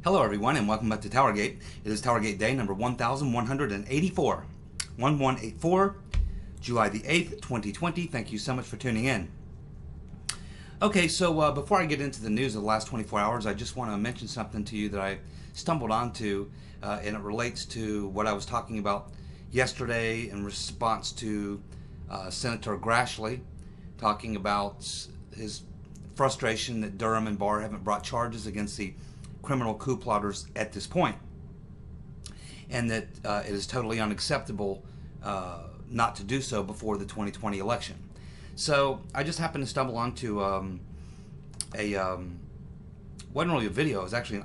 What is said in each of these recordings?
Hello everyone and welcome back to TowerGate. It is TowerGate day number 1184. 1184, July the 8th, 2020. Thank you so much for tuning in. Okay, so before I get into the news of the last 24 hours, I just want to mention something to you that I stumbled onto, and it relates to what I was talking about yesterday in response to Senator Grassley talking about his frustration that Durham and Barr haven't brought charges against the criminal coup plotters at this point, and that it is totally unacceptable not to do so before the 2020 election. So I just happened to stumble onto wasn't really a video, it was actually an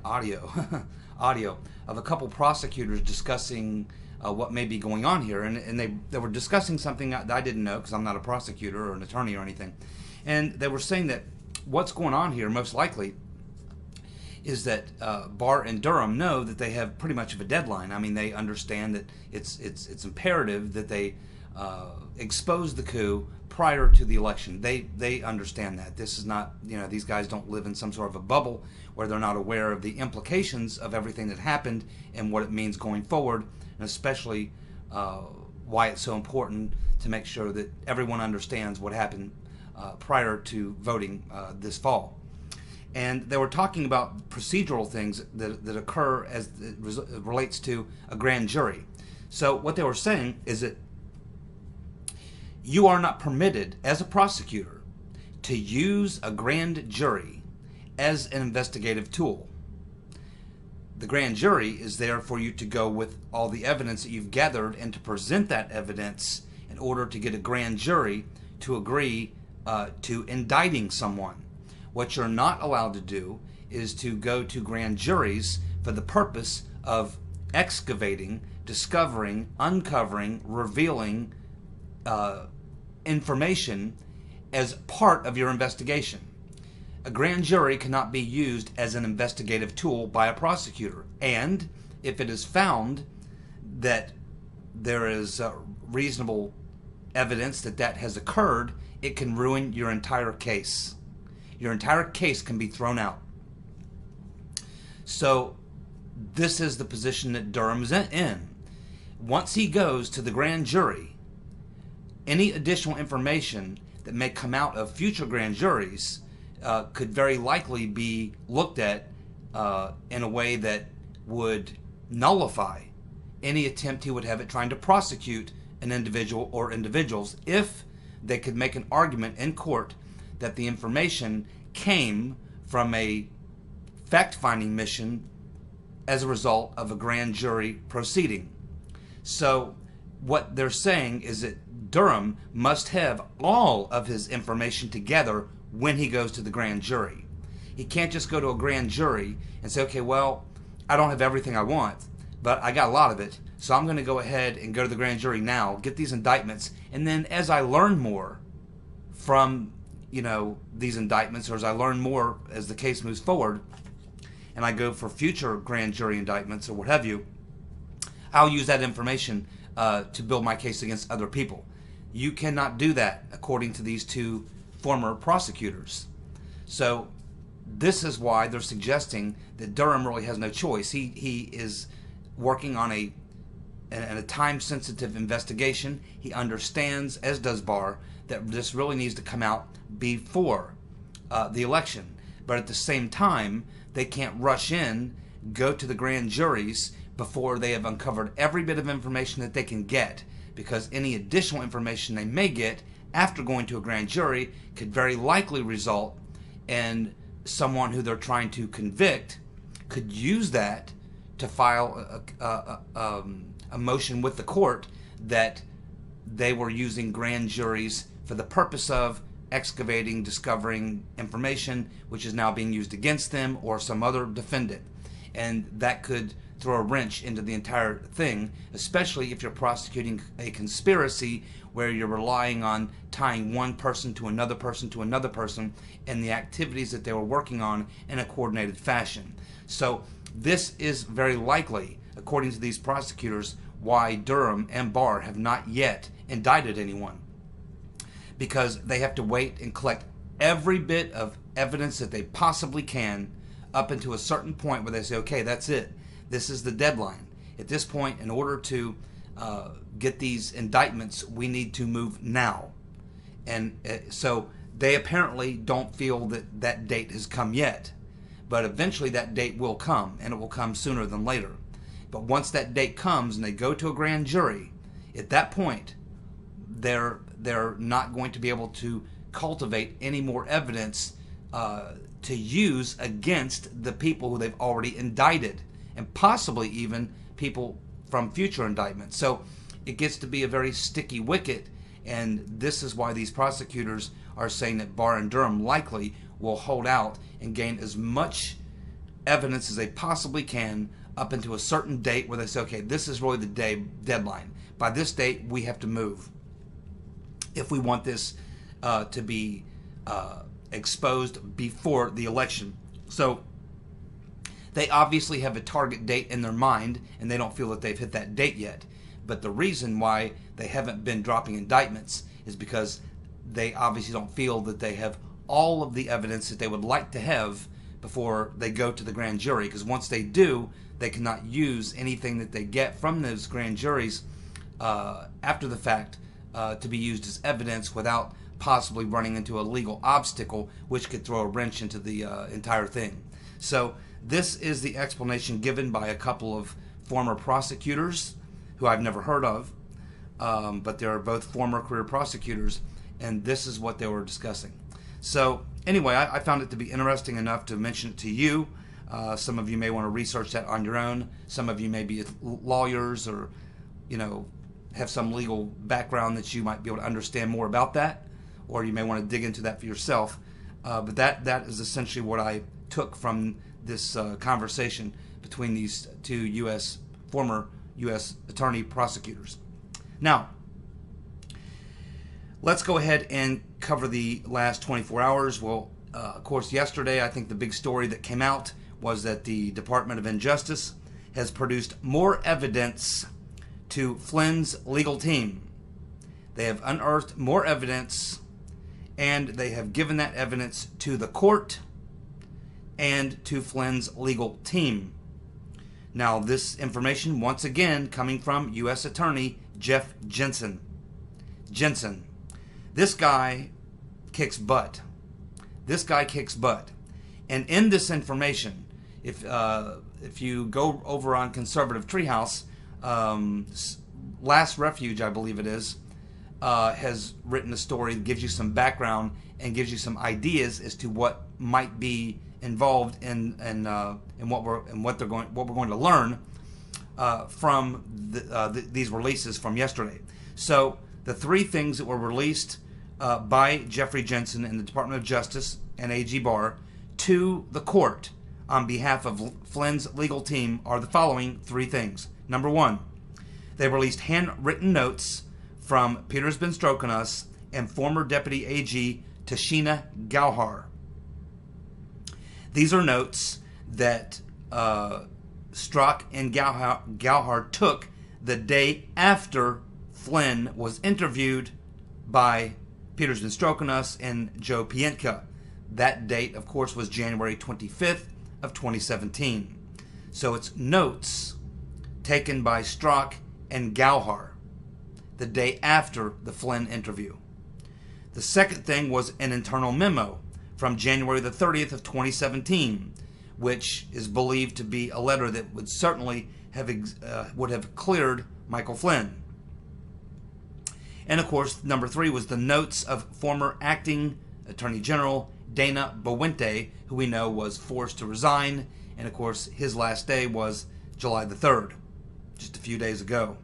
audio of a couple prosecutors discussing what may be going on here, and they were discussing something that I didn't know because I'm not a prosecutor or an attorney or anything, and they were saying that what's going on here most likely is that Barr and Durham know that they have pretty much of a deadline. I mean, they understand that it's imperative that they expose the coup prior to the election. They understand that. This is not, these guys don't live in some sort of a bubble where they're not aware of the implications of everything that happened and what it means going forward, and especially why it's so important to make sure that everyone understands what happened prior to voting this fall. And they were talking about procedural things that occur as it relates to a grand jury. So what they were saying is that you are not permitted as a prosecutor to use a grand jury as an investigative tool. The grand jury is there for you to go with all the evidence that you've gathered and to present that evidence in order to get a grand jury to agree to indicting someone. What you're not allowed to do is to go to grand juries for the purpose of excavating, discovering, uncovering, revealing information as part of your investigation. A grand jury cannot be used as an investigative tool by a prosecutor, and if it is found that there is reasonable evidence that that has occurred, it can ruin your entire case. Your entire case can be thrown out. So this is the position that Durham is in. Once he goes to the grand jury, any additional information that may come out of future grand juries could very likely be looked at in a way that would nullify any attempt he would have at trying to prosecute an individual or individuals if they could make an argument in court that the information came from a fact-finding mission as a result of a grand jury proceeding. So what they're saying is that Durham must have all of his information together when he goes to the grand jury. He can't just go to a grand jury and say, okay, well, I don't have everything I want, but I got a lot of it, so I'm going to go ahead and go to the grand jury now, get these indictments, and then as I learn more from these indictments, or as I learn more as the case moves forward and I go for future grand jury indictments or what have you, I'll use that information to build my case against other people. You cannot do that according to these two former prosecutors. So this is why they're suggesting that Durham really has no choice. He is working on a time-sensitive investigation. He understands, as does Barr, that this really needs to come out before the election. But at the same time, they can't rush in, go to the grand juries before they have uncovered every bit of information that they can get, because any additional information they may get after going to a grand jury could very likely result in someone who they're trying to convict could use that to file a motion with the court that they were using grand juries for the purpose of excavating, discovering information which is now being used against them or some other defendant. And that could throw a wrench into the entire thing, especially if you're prosecuting a conspiracy where you're relying on tying one person to another person to another person and the activities that they were working on in a coordinated fashion. So this is very likely, according to these prosecutors, why Durham and Barr have not yet indicted anyone, because they have to wait and collect every bit of evidence that they possibly can up into a certain point where they say, okay, that's it. This is the deadline. At this point, in order to get these indictments, we need to move now. And so they apparently don't feel that that date has come yet. But eventually that date will come, and it will come sooner than later. But once that date comes and they go to a grand jury, at that point, they're not going to be able to cultivate any more evidence to use against the people who they've already indicted, and possibly even people from future indictments. So it gets to be a very sticky wicket, and this is why these prosecutors are saying that Barr and Durham likely will hold out and gain as much evidence as they possibly can up into a certain date where they say, okay, this is really the deadline. By this date, we have to move if we want this to be exposed before the election. So they obviously have a target date in their mind, and they don't feel that they've hit that date yet. But the reason why they haven't been dropping indictments is because they obviously don't feel that they have all of the evidence that they would like to have before they go to the grand jury. Because once they do, they cannot use anything that they get from those grand juries after the fact to be used as evidence without possibly running into a legal obstacle, which could throw a wrench into the entire thing. So this is the explanation given by a couple of former prosecutors who I've never heard of, but they are both former career prosecutors, and this is what they were discussing. So anyway, I found it to be interesting enough to mention it to you. Some of you may want to research that on your own. Some of you may be lawyers or, have some legal background that you might be able to understand more about that, or you may want to dig into that for yourself. But that is essentially what I took from this conversation between these two former U.S. attorney prosecutors. Now, let's go ahead and cover the last 24 hours. Well, of course, yesterday, I think the big story that came out was that the Department of Injustice has produced more evidence to Flynn's legal team. They have unearthed more evidence, and they have given that evidence to the court and to Flynn's legal team. Now, this information, once again, coming from U.S. Attorney Jeff Jensen. This guy kicks butt. And in this information, if you go over on Conservative Treehouse, Last Refuge, I believe it is, has written a story that gives you some background and gives you some ideas as to what might be involved in what we're going to learn from these releases from yesterday. So the three things that were released by Jeffrey Jensen in the Department of Justice and AG Barr to the court on behalf of Flynn's legal team are the following three things. Number one, they released handwritten notes from Peter's Been Stroking Us and former Deputy AG Tashina Gauhar. These are notes that Strzok and Gauhar took the day after Flynn was interviewed by Peter's Been Stroking Us and Joe Pientka. That date, of course, was January 25th of 2017. So it's notes taken by Strzok and Gauhar the day after the Flynn interview. The second thing was an internal memo from January the 30th of 2017, which is believed to be a letter that would certainly would have cleared Michael Flynn. And of course, number three was the notes of former acting Attorney General Dana Boente, who we know was forced to resign, and of course his last day was July the 3rd, just a few days ago.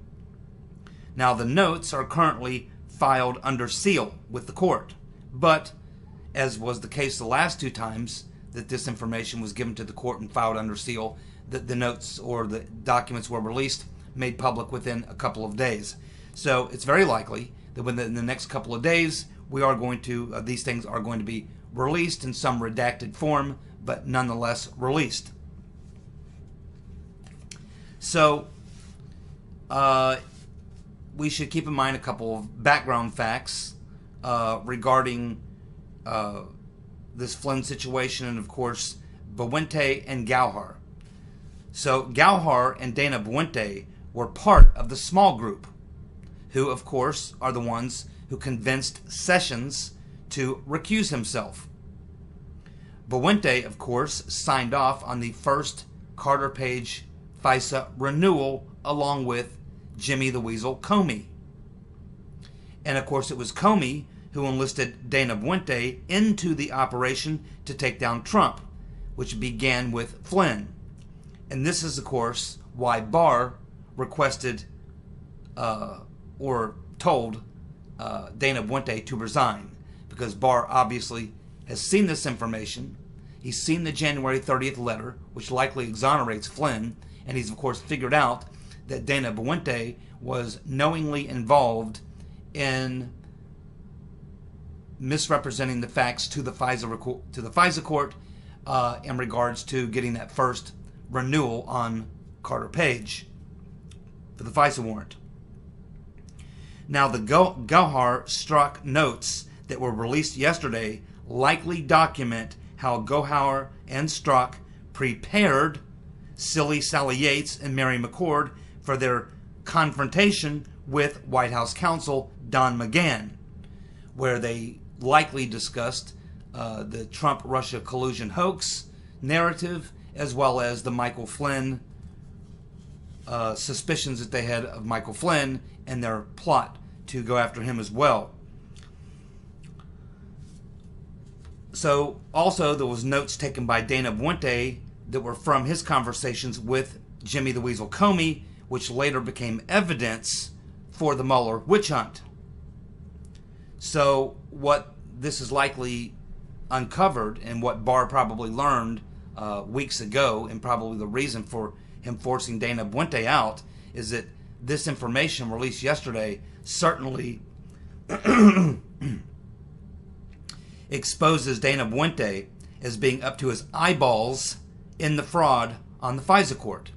Now the notes are currently filed under seal with the court, but as was the case the last two times that this information was given to the court and filed under seal, the notes or the documents were released, made public within a couple of days. So it's very likely that within the next couple of days, we are going to these things are going to be released in some redacted form, but nonetheless released. So we should keep in mind a couple of background facts regarding this Flynn situation, and of course Buente and Gauhar. So Gauhar and Dana Buente were part of the small group, who, of course, are the ones who convinced Sessions to recuse himself. Buente, of course, signed off on the first Carter Page FISA renewal along with Jimmy the Weasel Comey. And, of course, it was Comey who enlisted Dana Buente into the operation to take down Trump, which began with Flynn. And this is, of course, why Barr requested or told Dana Buente to resign, because Barr obviously has seen this information. He's seen the January 30th letter, which likely exonerates Flynn, and he's, of course, figured out that Dana Buente was knowingly involved in misrepresenting the facts to the FISA court in regards to getting that first renewal on Carter Page for the FISA warrant. Now, the Gauhar Strzok notes that were released yesterday likely document how Gauhar and Strzok prepared Silly Sally Yates and Mary McCord for their confrontation with White House counsel Don McGahn, where they likely discussed the Trump-Russia collusion hoax narrative, as well as the Michael Flynn suspicions that they had of Michael Flynn and their plot to go after him as well. So, also, there was notes taken by Dana Buente that were from his conversations with Jimmy the Weasel Comey, which later became evidence for the Mueller witch hunt. So, what this is likely uncovered, and what Barr probably learned weeks ago, and probably the reason for him forcing Dana Buente out, is that this information released yesterday certainly exposes Dana Buente as being up to his eyeballs in the fraud on the FISA court.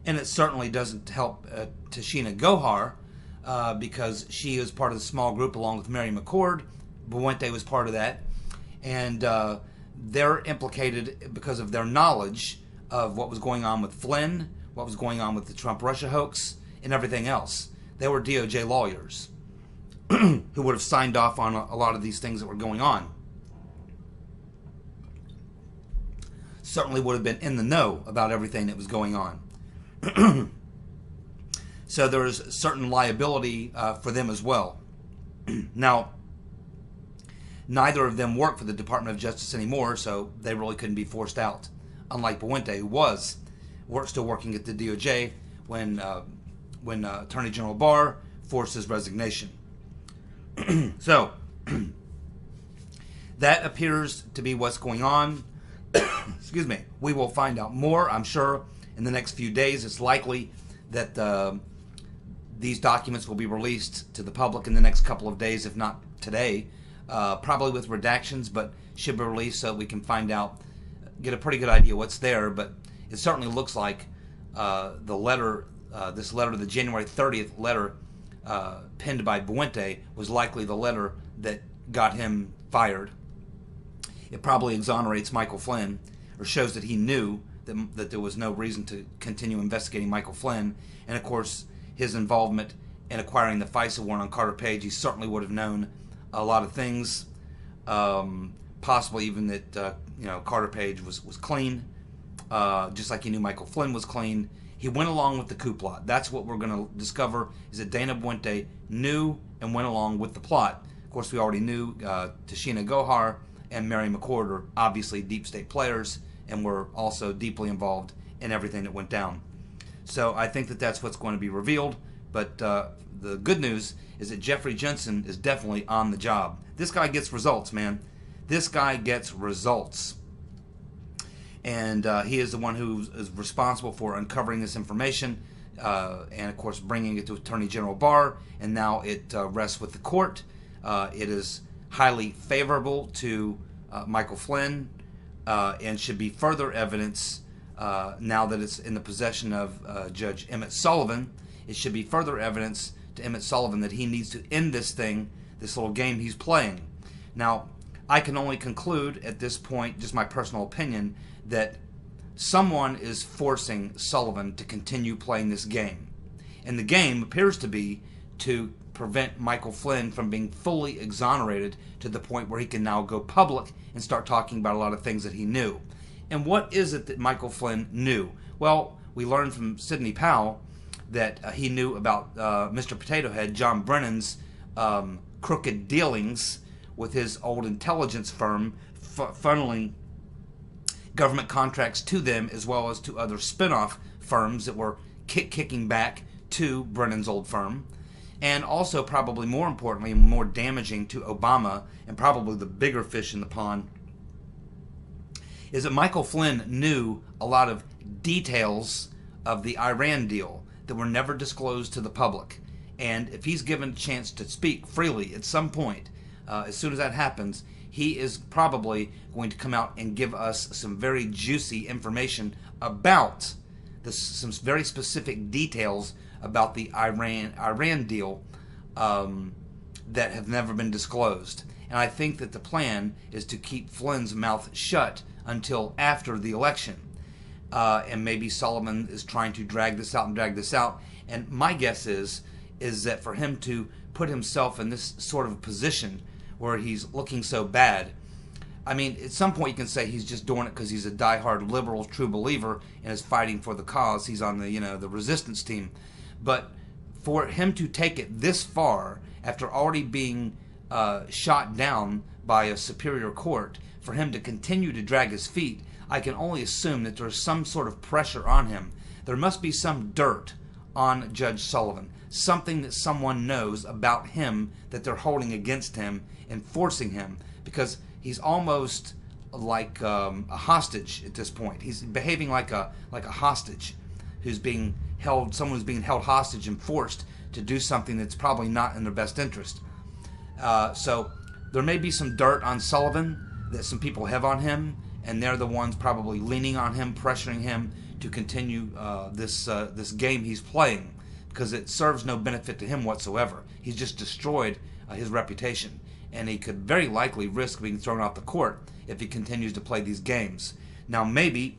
And it certainly doesn't help Tashina Gauhar because she is part of the small group along with Mary McCord. Buente was part of that. And they're implicated because of their knowledge of what was going on with Flynn, what was going on with the Trump-Russia hoax, and everything else. They were DOJ lawyers who would have signed off on a lot of these things that were going on. Certainly would have been in the know about everything that was going on. So there is certain liability for them as well. Now, neither of them work for the Department of Justice anymore, so they really couldn't be forced out. Unlike Buente, who was still working at the DOJ when Attorney General Barr forced his resignation. So, that appears to be what's going on. Excuse me. We will find out more, I'm sure, in the next few days. It's likely that these documents will be released to the public in the next couple of days, if not today. Probably with redactions, but should be released so we can find out, get a pretty good idea what's there. But it certainly looks like the letter, this letter, the January 30th letter penned by Buente, was likely the letter that got him fired. It probably exonerates Michael Flynn, or shows that he knew that there was no reason to continue investigating Michael Flynn. And of course, his involvement in acquiring the FISA warrant on Carter Page, he certainly would have known a lot of things, possibly even that Carter Page was clean, just like he knew Michael Flynn was clean. He went along with the coup plot. That's what we're going to discover, is that Dana Buente knew and went along with the plot. Of course, we already knew Tashina Gauhar and Mary McCord are obviously deep state players and were also deeply involved in everything that went down. So I think that that's what's going to be revealed. But the good news is that Jeffrey Jensen is definitely on the job. This guy gets results, man. This guy gets results. And he is the one who is responsible for uncovering this information and, of course, bringing it to Attorney General Barr. And now it rests with the court. It is highly favorable to Michael Flynn and should be further evidence now that it's in the possession of Judge Emmett Sullivan. It should be further evidence to Emmett Sullivan that he needs to end this thing, this little game he's playing. Now, I can only conclude at this point, just my personal opinion, that someone is forcing Sullivan to continue playing this game. And the game appears to be to prevent Michael Flynn from being fully exonerated to the point where he can now go public and start talking about a lot of things that he knew. And what is it that Michael Flynn knew? Well, we learned from Sidney Powell that he knew about Mr. Potato Head, John Brennan's crooked dealings with his old intelligence firm, funneling government contracts to them as well as to other spin-off firms that were kicking back to Brennan's old firm. And also, probably more importantly, more damaging to Obama, and probably the bigger fish in the pond, is that Michael Flynn knew a lot of details of the Iran deal that were never disclosed to the public. And if he's given a chance to speak freely at some point, as soon as that happens, he is probably going to come out and give us some very juicy information about some very specific details about the Iran deal that have never been disclosed. And I think that the plan is to keep Flynn's mouth shut until after the election. And maybe Sullivan is trying to drag this out. And my guess is that for him to put himself in this sort of position where he's looking so bad, I mean, at some point you can say he's just doing it because he's a diehard liberal, true believer, and is fighting for the cause. He's on the the resistance team. But for him to take it this far after already being shot down by a superior court, for him to continue to drag his feet, I can only assume that there's some sort of pressure on him. There must be some dirt on Judge Sullivan, something that someone knows about him that they're holding against him and forcing him, because he's almost like a hostage at this point. He's behaving like a hostage who's being held, someone who's being held hostage and forced to do something that's probably not in their best interest. So there may be some dirt on Sullivan that some people have on him, and they're the ones probably leaning on him, pressuring him to continue this game he's playing, because it serves no benefit to him whatsoever. He's just destroyed his reputation, and he could very likely risk being thrown out the court if he continues to play these games. Now, maybe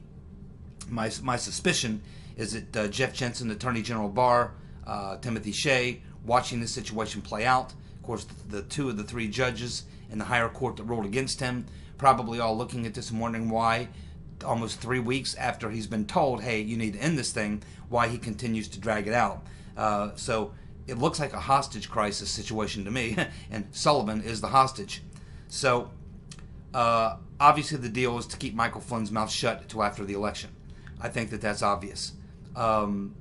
my suspicion is that Jeff Jensen, Attorney General Barr, Timothy Shea, watching this situation play out. Of course, the two of the three judges in the higher court that ruled against him, probably all looking at this and wondering why, almost 3 weeks after he's been told, hey, you need to end this thing, why he continues to drag it out. So it looks like a hostage crisis situation to me, and Sullivan is the hostage. So obviously the deal is to keep Michael Flynn's mouth shut until after the election. I think that that's obvious. And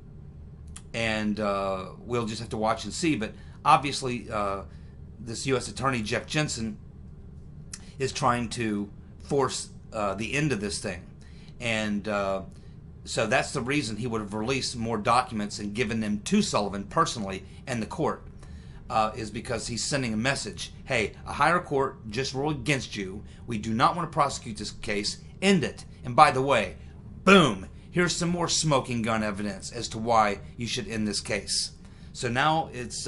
we'll just have to watch and see. But obviously this U.S. Attorney, Jeff Jensen, is trying to force the end of this thing. And so that's the reason he would have released more documents and given them to Sullivan personally and the court, is because he's sending a message. Hey, a higher court just ruled against you. We do not want to prosecute this case. End it. And by the way, boom, here's some more smoking gun evidence as to why you should end this case. So now it's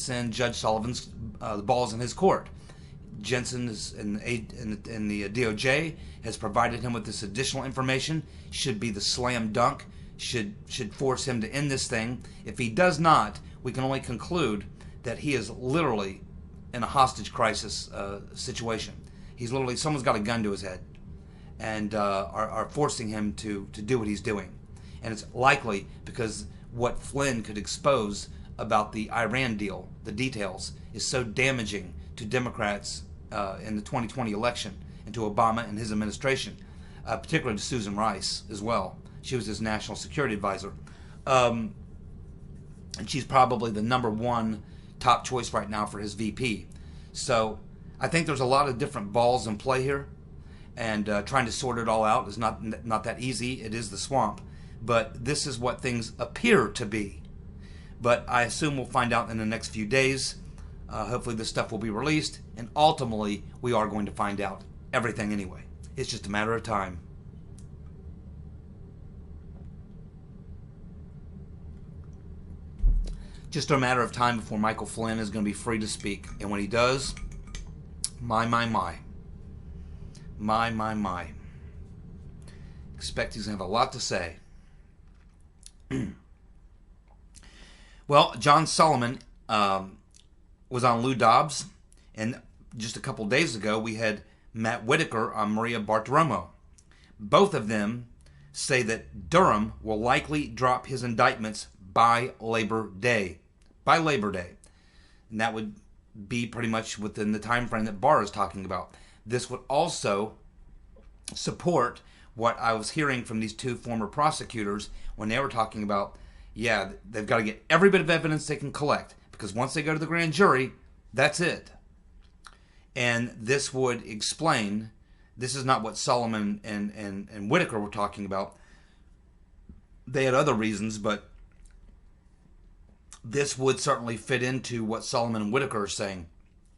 in Judge Sullivan's, the ball's in his court. Jensen is in the DOJ has provided him with this additional information. Should be the slam dunk. Should force him to end this thing. If he does not, we can only conclude that he is literally in a hostage crisis situation. He's literally, someone's got a gun to his head and are forcing him to do what he's doing. And it's likely because what Flynn could expose about the Iran deal, the details, is so damaging to Democrats in the 2020 election and to Obama and his administration, particularly to Susan Rice as well. She was his national security advisor. And she's probably the #1 top choice right now for his VP. So I think there's a lot of different balls in play here, and trying to sort it all out is not that easy. It is the swamp. But this is what things appear to be. But I assume we'll find out in the next few days. Hopefully this stuff will be released, and ultimately we are going to find out everything anyway. It's just a matter of time. Just a matter of time before Michael Flynn is going to be free to speak. And when he does, my. My. Expect he's going to have a lot to say. Well, John Sullivan was on Lou Dobbs, and just a couple days ago we had Matt Whitaker on Maria Bartiromo. Both of them say that Durham will likely drop his indictments by Labor Day. By Labor Day. And that would be pretty much within the time frame that Barr is talking about. This would also support what I was hearing from these two former prosecutors when they were talking about, yeah, they've got to get every bit of evidence they can collect, because once they go to the grand jury, that's it. And this would explain, this is not what Sullivan and Whitaker were talking about. They had other reasons, but this would certainly fit into what Sullivan and Whitaker are saying,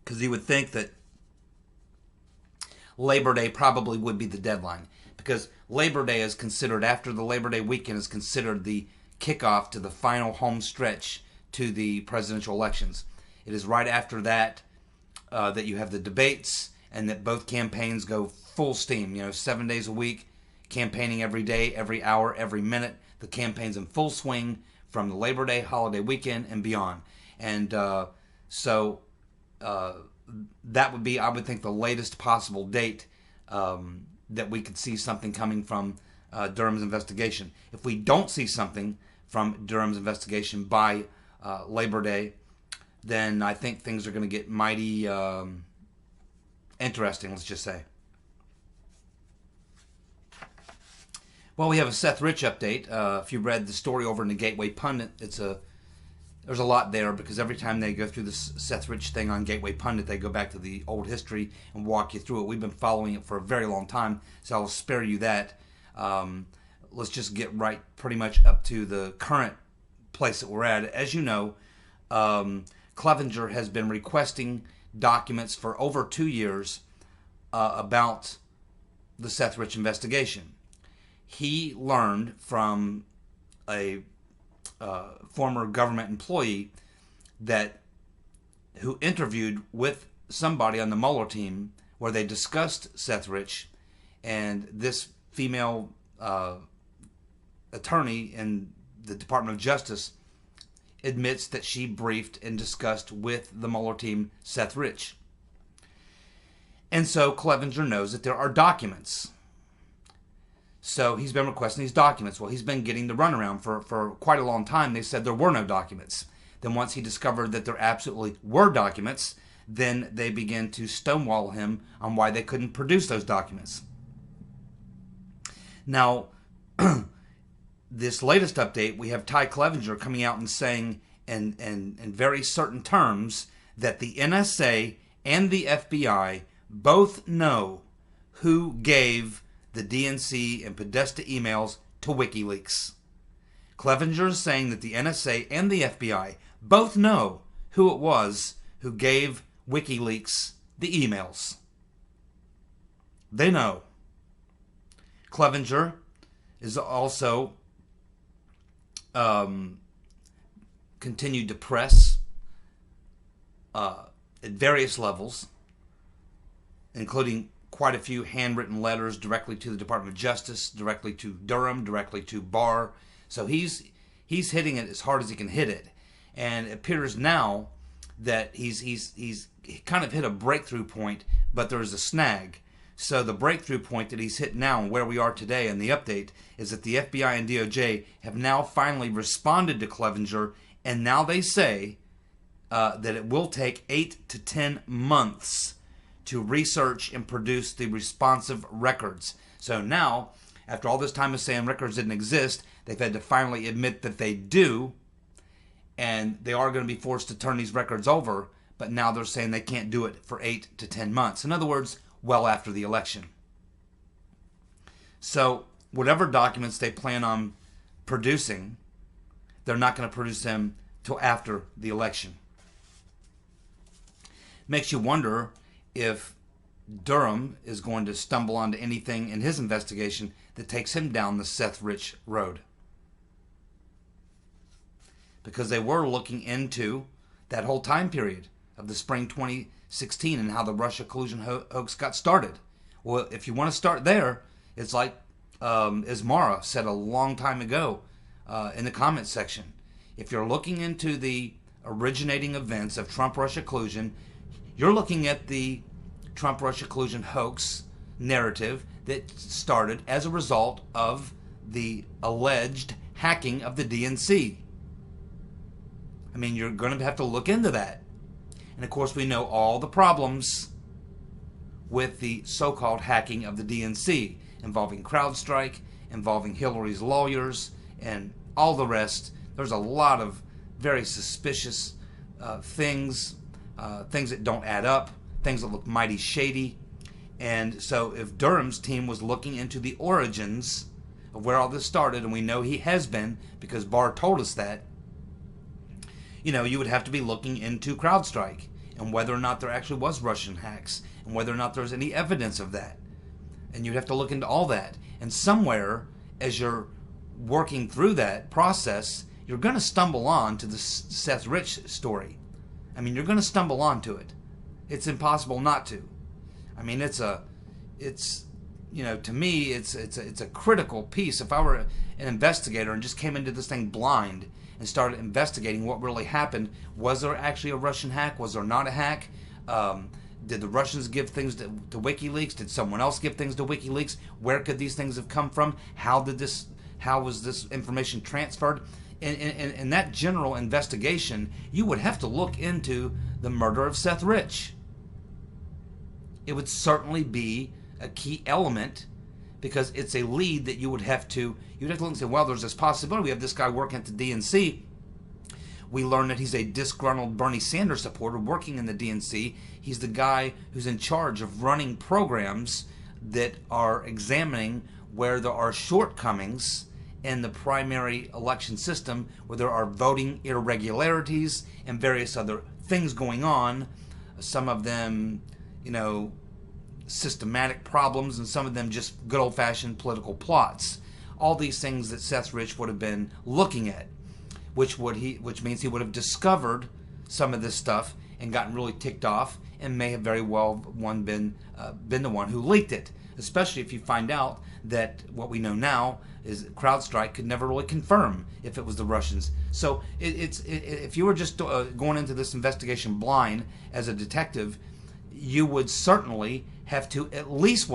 because you would think that Labor Day probably would be the deadline, because Labor Day is considered, after the Labor Day weekend, is considered the kickoff to the final home stretch to the presidential elections. It is right after that that you have the debates, and that both campaigns go full steam, 7 days a week, campaigning every day, every hour, every minute. The campaign's in full swing from the Labor Day holiday weekend and beyond. And so that would be, I would think, the latest possible date that we could see something coming from Durham's investigation. If we don't see something from Durham's investigation by Labor Day, then I think things are going to get mighty interesting, let's just say. Well, we have a Seth Rich update. If you read the story over in the Gateway Pundit, there's a lot there, because every time they go through this Seth Rich thing on Gateway Pundit, they go back to the old history and walk you through it. We've been following it for a very long time, so I'll spare you that. Let's just get right pretty much up to the current place that we're at. As you know, Clevenger has been requesting documents for over 2 years about the Seth Rich investigation. He learned from a former government employee who interviewed with somebody on the Mueller team where they discussed Seth Rich, and this female attorney in the Department of Justice admits that she briefed and discussed with the Mueller team Seth Rich. And so Clevenger knows that there are documents. So he's been requesting these documents. Well, he's been getting the runaround for quite a long time. They said there were no documents. Then once he discovered that there absolutely were documents, then they began to stonewall him on why they couldn't produce those documents. Now, this latest update, we have Ty Clevenger coming out and saying in very certain terms that the NSA and the FBI both know who gave the DNC and Podesta emails to WikiLeaks. Clevenger is saying that the NSA and the FBI both know who it was who gave WikiLeaks the emails. They know. Clevenger is also continued to press at various levels, including quite a few handwritten letters directly to the Department of Justice, directly to Durham, directly to Barr. So he's hitting it as hard as he can hit it, and it appears now that he's kind of hit a breakthrough point, but there's a snag. So the breakthrough point that he's hit now, and where we are today, and the update is that the FBI and DOJ have now finally responded to Clevenger, and now they say that it will take 8 to 10 months to research and produce the responsive records. So now, after all this time of saying records didn't exist, they've had to finally admit that they do, and they are going to be forced to turn these records over, but now they're saying they can't do it for 8 to 10 months. In other words, well after the election. So whatever documents they plan on producing, they're not going to produce them till after the election. Makes you wonder if Durham is going to stumble onto anything in his investigation that takes him down the Seth Rich road. Because they were looking into that whole time period of the spring 2016 and how the Russia collusion hoax got started. Well, if you want to start there, it's like as Mara said a long time ago in the comments section. If you're looking into the originating events of Trump-Russia collusion, you're looking at the Trump-Russia collusion hoax narrative that started as a result of the alleged hacking of the DNC. I mean, you're going to have to look into that. And of course, we know all the problems with the so-called hacking of the DNC, involving CrowdStrike, involving Hillary's lawyers, and all the rest. There's a lot of very suspicious things that don't add up, things that look mighty shady. And so if Durham's team was looking into the origins of where all this started, and we know he has been because Barr told us that, you know, you would have to be looking into CrowdStrike and whether or not there actually was Russian hacks and whether or not there's any evidence of that. And you'd have to look into all that. And somewhere, as you're working through that process, you're going to stumble on to the Seth Rich story. I mean, you're going to stumble onto it. It's impossible not to. I mean, you know, to me, it's a critical piece. If I were an investigator and just came into this thing blind and started investigating what really happened, was there actually a Russian hack? Was there not a hack? Did the Russians give things to WikiLeaks? Did someone else give things to WikiLeaks? Where could these things have come from? How was this information transferred? In that general investigation, you would have to look into the murder of Seth Rich. It would certainly be a key element because it's a lead that you'd have to look and say, well, there's this possibility. We have this guy working at the DNC. We learn that he's a disgruntled Bernie Sanders supporter working in the DNC. He's the guy who's in charge of running programs that are examining where there are shortcomings in the primary election system, where there are voting irregularities and various other things going on. Some of them, you know, systematic problems, and some of them just good old-fashioned political plots. All these things that Seth Rich would have been looking at, which means he would have discovered some of this stuff and gotten really ticked off, and may have very well been the one who leaked it. Especially if you find out that what we know now is CrowdStrike could never really confirm if it was the Russians. So if you were just going into this investigation blind as a detective, you would certainly have to at least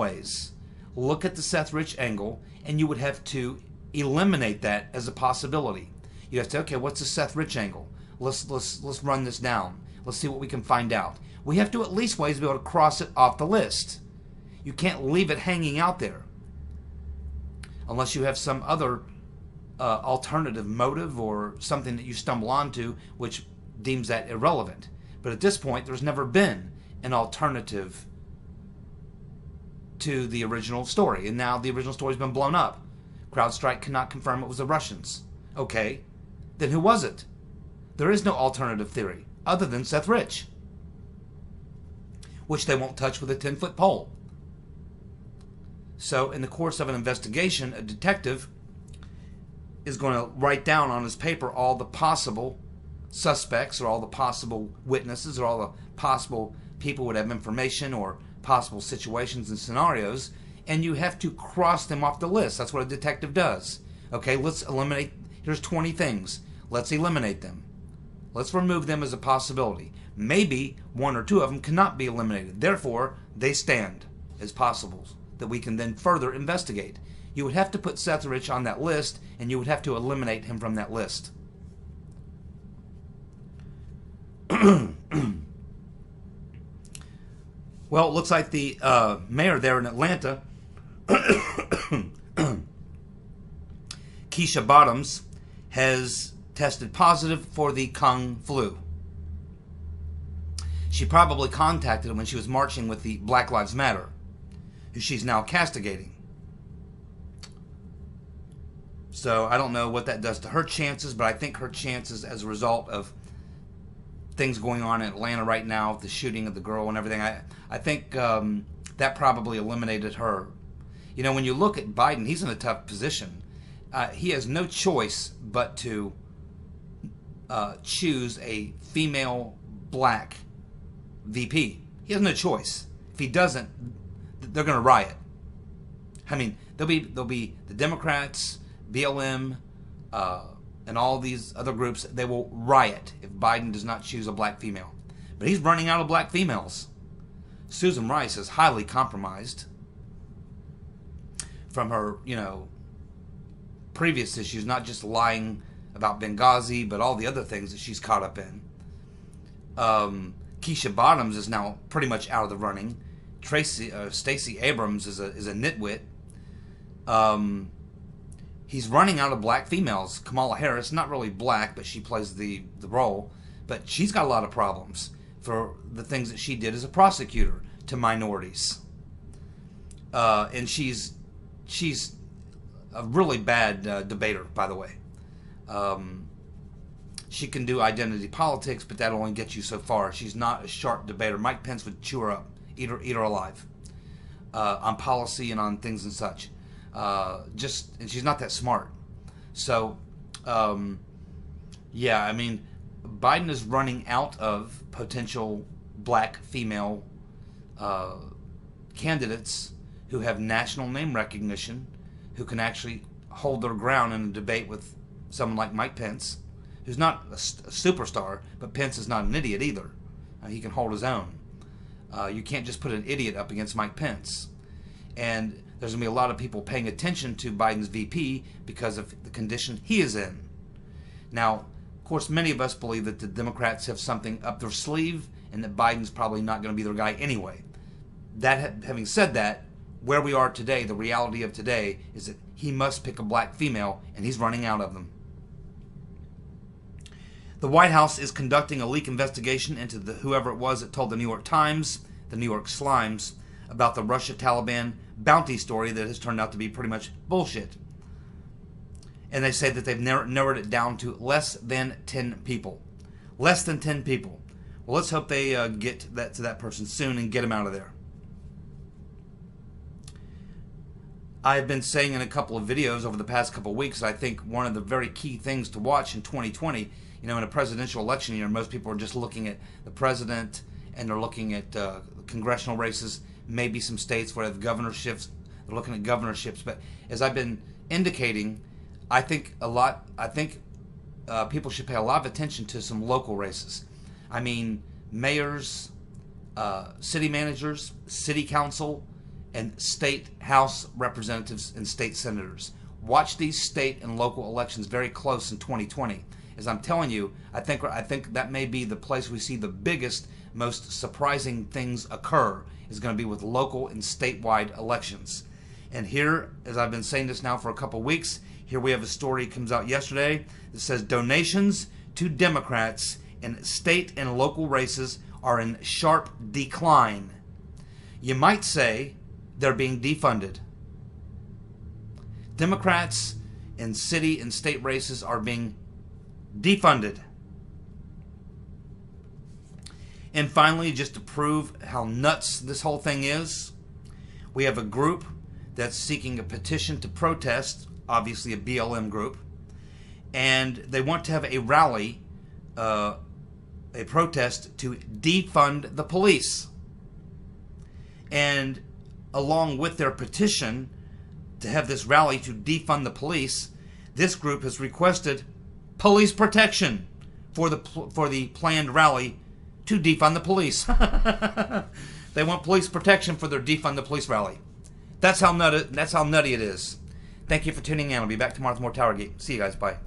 look at the Seth Rich angle, and you would have to eliminate that as a possibility. You have to, okay, what's the Seth Rich angle? Let's run this down. Let's see what we can find out. We have to at least be able to cross it off the list. You can't leave it hanging out there unless you have some other alternative motive or something that you stumble onto which deems that irrelevant. But at this point, there's never been an alternative to the original story, and now the original story's been blown up. CrowdStrike cannot confirm it was the Russians. Okay, then who was it? There is no alternative theory other than Seth Rich, which they won't touch with a 10-foot pole. So in the course of an investigation, a detective is going to write down on his paper all the possible suspects or all the possible witnesses or all the possible people would have information or possible situations and scenarios, and you have to cross them off the list. That's what a detective does. Okay, let's eliminate, here's 20 things. Let's eliminate them. Let's remove them as a possibility. Maybe one or two of them cannot be eliminated. Therefore, they stand as possibles that we can then further investigate. You would have to put Seth Rich on that list, and you would have to eliminate him from that list. Well, it looks like the mayor there in Atlanta, Keisha Bottoms, has tested positive for the Kung flu. She probably contacted him when she was marching with the Black Lives Matter, who she's now castigating. So I don't know what that does to her chances, but I think her chances as a result of things going on in Atlanta right now, the shooting of the girl and everything, I think that probably eliminated her. You know, when you look at Biden, he's in a tough position. He has no choice but to choose a female black VP. He has no choice. If he doesn't, they're going to riot. I mean, there'll be the Democrats, BLM, and all these other groups. They will riot if Biden does not choose a black female. But he's running out of black females. Susan Rice is highly compromised from her, previous issues, not just lying about Benghazi, but all the other things that she's caught up in. Keisha Bottoms is now pretty much out of the running. Stacey Abrams is a nitwit. He's running out of black females. Kamala Harris, not really black, but she plays the role. But she's got a lot of problems for the things that she did as a prosecutor to minorities. And she's a really bad debater, by the way. She can do identity politics, but that only gets you so far. She's not a sharp debater. Mike Pence would chew her up, eat her alive, on policy and on things and such. And she's not that smart. So, yeah, I mean, Biden is running out of potential black female candidates who have national name recognition, who can actually hold their ground in a debate with someone like Mike Pence, who's not a superstar, but Pence is not an idiot either. He can hold his own. You can't just put an idiot up against Mike Pence. And there's going to be a lot of people paying attention to Biden's VP because of the condition he is in. Now, of course, many of us believe that the Democrats have something up their sleeve and that Biden's probably not going to be their guy anyway. Having said that, where we are today, the reality of today is that he must pick a black female, and he's running out of them. The White House is conducting a leak investigation into whoever it was that told the New York Times, the New York Slimes, about the Russia-Taliban bounty story that has turned out to be pretty much bullshit. And they say that they've narrowed it down to less than 10 people. Less than 10 people. Well, let's hope they get to that person soon and get him out of there. I've been saying in a couple of videos over the past couple of weeks that I think one of the very key things to watch in 2020, in a presidential election year, most people are just looking at the president and they're looking at congressional races, maybe some states where they have governorships. They're looking at governorships. But as I've been indicating, I think people should pay a lot of attention to some local races. I mean, mayors, city managers, city council, and state house representatives and state senators. Watch these state and local elections very close in 2020. As I'm telling you, I think that may be the place we see the biggest, most surprising things occur is going to be with local and statewide elections. And here, as I've been saying this now for a couple weeks, here we have a story that comes out yesterday that says donations to Democrats in state and local races are in sharp decline. You might say they're being defunded. Democrats in city and state races are being defunded. And finally, just to prove how nuts this whole thing is, we have a group that's seeking a petition to protest, obviously a BLM group, and they want to have a rally, a protest to defund the police. And along with their petition to have this rally to defund the police, this group has requested police protection for the planned rally to defund the police. They want police protection for their defund the police rally. That's how nutty it is. Thank you for tuning in. I'll be back tomorrow with more TowerGate. See you guys. Bye.